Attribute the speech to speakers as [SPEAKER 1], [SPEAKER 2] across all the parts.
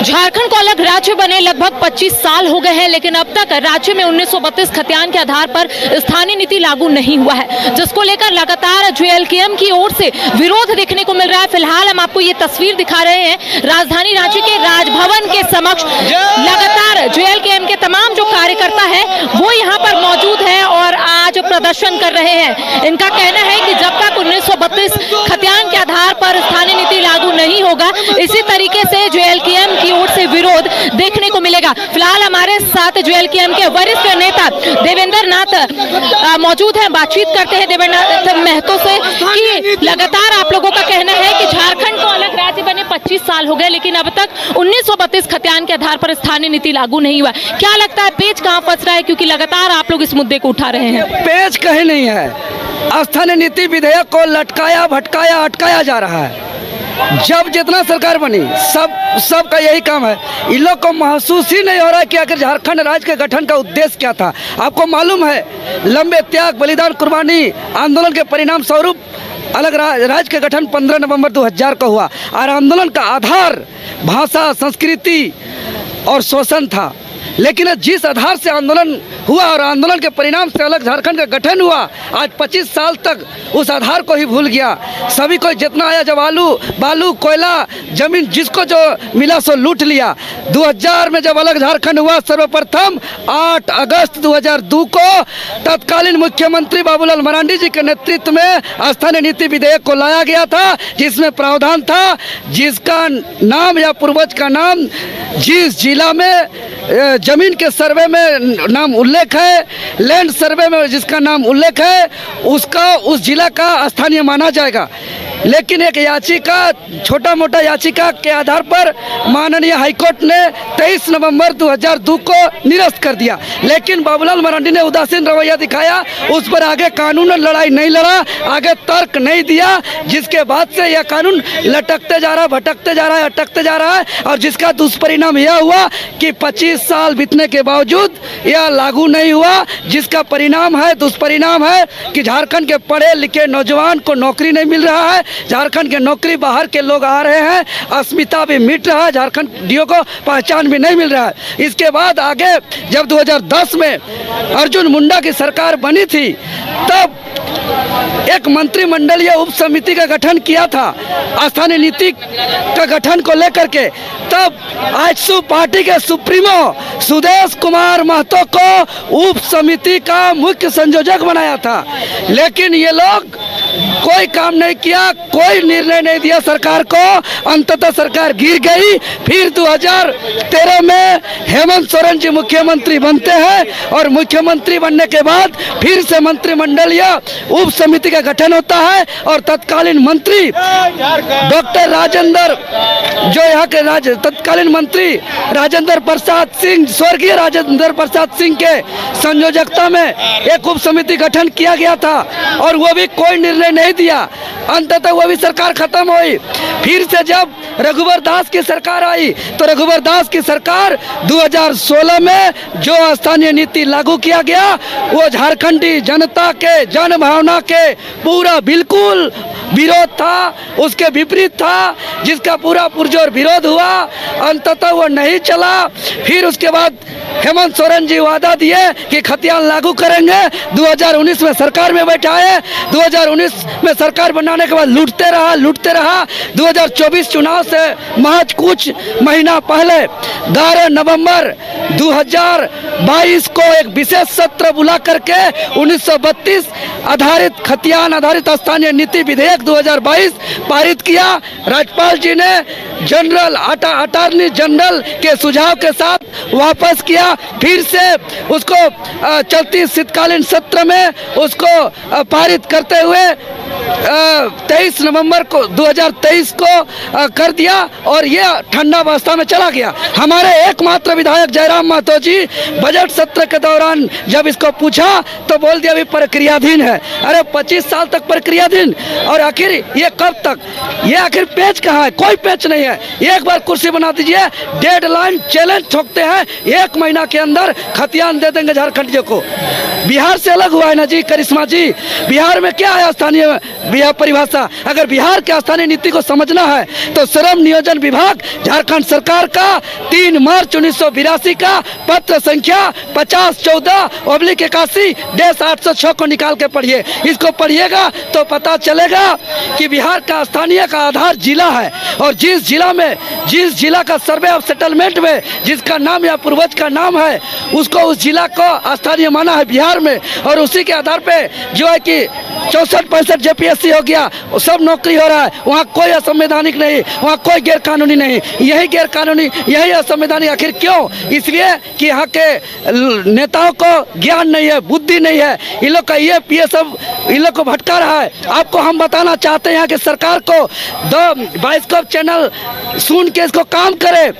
[SPEAKER 1] झारखंड को अलग राज्य बने लगभग 25 साल हो गए हैं, लेकिन अब तक राज्य में 1932 खतियान के आधार पर स्थानीय नीति लागू नहीं हुआ है, जिसको लेकर लगातार जेएलकेएम की ओर से विरोध देखने को मिल रहा है। फिलहाल हम आपको ये तस्वीर दिखा रहे हैं राजधानी रांची के राजभवन के समक्ष। लगातार जेएलकेएम के तमाम जो कार्यकर्ता है वो यहाँ पर मौजूद है और आज प्रदर्शन कर रहे हैं। इनका कहना है कि जब तक 1932 खतियान के आधार पर स्थानीय नीति लागू नहीं होगा, इसी तरीके से जेएलकेएम की ओर से विरोध देखने को मिलेगा। फिलहाल हमारे साथ जेएलकेएम के वरिष्ठ नेता देवेंद्र नाथ मौजूद हैं। बातचीत करते हैं देवेंद्र नाथ महतो से कि लगातार आप लोगों का कहना है कि झारखंड को अलग राज्य बने 25 साल हो गए, लेकिन अब तक 1932 खतियान के आधार पर स्थानीय नीति लागू नहीं हुआ। क्या लगता है पेच कहां फंस रहा है, क्योंकि लगातार आप लोग इस मुद्दे को उठा रहे हैं?
[SPEAKER 2] पेच कहीं नहीं है। स्थानीय नीति विधेयक को लटकाया भटकाया अटकाया जा रहा है। जब जितना सरकार बनी सबका यही काम है। इन लोग को महसूस ही नहीं हो रहा है कि आखिर झारखंड राज्य के गठन का उद्देश्य क्या था। आपको मालूम है, लंबे त्याग बलिदान कुर्बानी आंदोलन के परिणाम स्वरूप अलग राज्य का गठन 15 नवंबर 2000 को हुआ और आंदोलन का आधार भाषा, संस्कृति और शोषण था। लेकिन जिस आधार से आंदोलन हुआ और आंदोलन के परिणाम से अलग झारखंड का गठन हुआ, आज 25 साल तक उस आधार को ही भूल गया। सभी को जितना आया, जब बालू कोयला जमीन जिसको जो मिला सो लूट लिया। 2000 में जब अलग झारखंड हुआ, सर्वप्रथम 8 अगस्त 2002 को तत्कालीन मुख्यमंत्री बाबूलाल मरांडी जी के नेतृत्व में स्थानीय नीति विधेयक को लाया गया था, जिसमें प्रावधान था जिसका नाम या पूर्वज का नाम जिस जिला में जमीन के सर्वे में नाम उल्लेख है, लैंड सर्वे में जिसका नाम उल्लेख है, उसका उस जिला का स्थानीय माना जाएगा। लेकिन एक याचिका, छोटा मोटा याचिका के आधार पर माननीय हाईकोर्ट ने 23 नवंबर 2002 को निरस्त कर दिया। लेकिन बाबूलाल मरांडी ने उदासीन रवैया दिखाया, उस पर आगे कानून लड़ाई नहीं लड़ा, आगे तर्क नहीं दिया, जिसके बाद से यह कानून लटकते जा रहा है, भटकते जा रहा है, अटकते जा रहा है। और जिसका दुष्परिणाम यह हुआ कि 25 साल बीतने के बावजूद यह लागू नहीं हुआ, जिसका परिणाम है, दुष्परिणाम है कि झारखंड के पढ़े लिखे नौजवान को नौकरी नहीं मिल रहा है। झारखंड के नौकरी बाहर के लोग आ रहे हैं, अस्मिता भी मिट रहा है, झारखंडियों को पहचान भी नहीं मिल रहा है। इसके बाद आगे जब 2010 में अर्जुन मुंडा की सरकार बनी थी, तब एक मंत्रिमंडलीय उप समिति का गठन किया था स्थानीय नीति का गठन को लेकर के। तब आजसू पार्टी के सुप्रीमो सुदेश कुमार महतो को उप समिति का मुख्य संयोजक बनाया था, लेकिन ये लोग कोई काम नहीं किया, कोई निर्णय नहीं दिया सरकार को। अंततः सरकार गिर गई। फिर 2013 में हेमंत सोरेन जी मुख्यमंत्री बनते हैं और मुख्यमंत्री बनने के बाद फिर से मंत्रिमंडलीय उप समिति का गठन होता है और तत्कालीन मंत्री डॉक्टर राजेंद्र, जो यहाँ के तत्कालीन मंत्री राजेंद्र प्रसाद सिंह, स्वर्गीय राजेंद्र प्रसाद सिंह के संयोजकता में एक उप समिति गठन किया गया था और वो भी कोई निर्णय नहीं दिया। अंततः वो भी सरकार खत्म हुई। फिर से जब रघुवर दास की सरकार आई तो रघुवर दास की सरकार 2016 में जो स्थानीय नीति लागू किया गया, वो झारखंडी जनता के जन भावना के पूरा बिल्कुल विरोध था, उसके विपरीत था, जिसका पूरा पुरजोर विरोध हुआ। अंततः वो नहीं चला। फिर उसके बाद हेमंत सोरेन जी वादा दिए कि खतियान लागू करेंगे। 2019 में सरकार में बैठाए। 2019 में सरकार बनाने के बाद लूटते रहा। 2024 चुनाव से महज कुछ महीना पहले 11 नवंबर 2022 को एक विशेष सत्र बुला करके 1932 आधारित खतियान आधारित स्थानीय नीति विधेयक 2022 पारित किया। राज्यपाल जी ने जनरल अटॉर्नी जनरल के सुझाव के साथ वापस किया। फिर से उसको चलती शीतकालीन सत्र में उसको पारित करते हुए 23 नवंबर को 2023 को कर दिया और ये ठंडा अवस्था में चला गया। हमारे एकमात्र विधायक जयराम महतो जी बजट सत्र के दौरान जब इसको पूछा तो बोल दिया अभी प्रक्रियाधीन है। अरे 25 साल तक प्रक्रियाधीन, और आखिर ये कब तक? ये आखिर पेच कहाँ है? कोई पेच नहीं है। एक बार कुर्सी बना दीजिए, डेडलाइन चैलेंज ठोकते हैं, 1 महीना के अंदर खतियान दे देंगे झारखंडियों को। बिहार से अलग हुआ है ना जी करिश्मा जी। बिहार में क्या है स्थानीय यह परिभाषा। अगर बिहार के स्थानीय नीति को समझना है तो श्रम नियोजन विभाग झारखंड सरकार का 3 मार्च 1982 का पत्र संख्या 5014/81-806 को निकाल के पढ़िए। इसको पढ़िएगा तो पता चलेगा कि बिहार का स्थानीय का आधार जिला है, और जिस जिला का सर्वे ऑफ सेटलमेंट में जिसका नाम या पूर्वज का नाम है उसको उस जिला को स्थानीय माना है बिहार में, और उसी के आधार पे जो है कि 64-65 जेपीएससी हो गया, सब नौकरी हो रहा है। वहाँ कोई असंवैधानिक नहीं, वहाँ कोई गैर कानूनी नहीं। यही गैर कानूनी, यही असंवैधानिक आखिर क्यों? इसलिए कि यहाँ के नेताओं को ज्ञान नहीं है, बुद्धि नहीं है। इन लोग का ये सब इन लोग को भटका रहा है। आपको हम बताना चाहते हैं यहाँ के सरकार को 2 बाइस्कोप चैनल सुन के इसको काम करे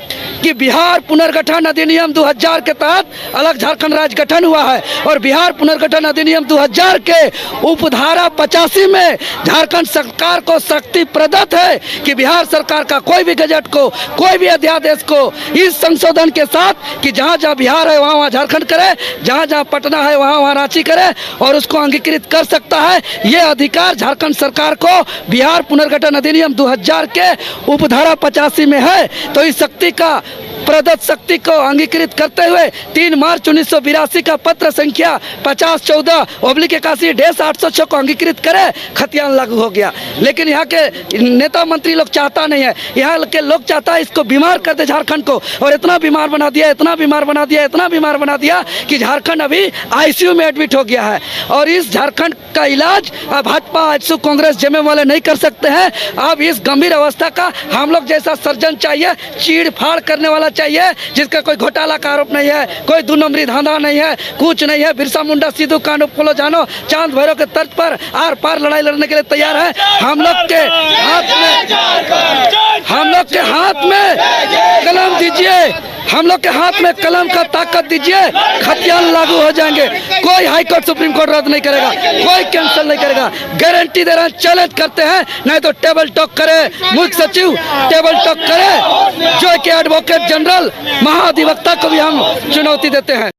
[SPEAKER 2] कि बिहार पुनर्गठन अधिनियम 2000 के तहत अलग झारखंड राज्य गठन हुआ है, और बिहार पुनर्गठन अधिनियम 2000 के उपधारा 85 में झारखंड सरकार को शक्ति प्रदत्त है कि बिहार सरकार का कोई भी गजट को, कोई भी अध्यादेश को इस संशोधन के साथ कि जहाँ जहाँ बिहार है वहाँ झारखंड करे, जहाँ जहाँ पटना है वहाँ रांची करे, और उसको अंगीकृत कर सकता है। ये अधिकार झारखंड सरकार को बिहार पुनर्गठन अधिनियम 2000 के उपधारा 85 में है। तो इस शक्ति का प्रदत्त शक्ति को अंगीकृत करते हुए 3 मार्च 1982 का पत्र संख्या 5014/81-806 को अंगीकृत करे, खतियान लागू हो गया। लेकिन यहाँ के नेता मंत्री लोग चाहता नहीं है, यहाँ के लोग चाहता है इसको बीमार कर दे झारखंड को, और इतना बीमार बना दिया, इतना बीमार बना दिया, इतना बीमार बना दिया कि झारखंड अभी आईसीयू में एडमिट हो गया है। और इस झारखंड का इलाज अब भाजपा, आजसू, कांग्रेस जमे वाले नहीं कर सकते हैं। अब इस गंभीर अवस्था का हम लोग जैसा सर्जन चाहिए, चीड़ फाड़ करने वाला चाहिए, जिसका कोई घोटाला का आरोप नहीं है, कोई 2 नंबरी धांधा नहीं है, कुछ नहीं है। बिरसा मुंडा, सिद्धू, कांडू, फूलो जानो, चांद भैरव के तर्ज पर आर पार लड़ाई लड़ने के लिए तैयार है। हम लोग के हाथ में कलम दीजिए, हम लोग के हाथ में कलम का ताकत दीजिए, खतियान लागू हो जाएंगे। कोई हाई कोर्ट, सुप्रीम कोर्ट रद्द नहीं करेगा, कोई कैंसिल नहीं करेगा। गारंटी दे रहे हैं, चैलेंज करते हैं। नहीं तो टेबल टॉक करे, मुख्य सचिव टेबल टॉक करे, जो कि एडवोकेट जनरल महाधिवक्ता को भी हम चुनौती देते हैं।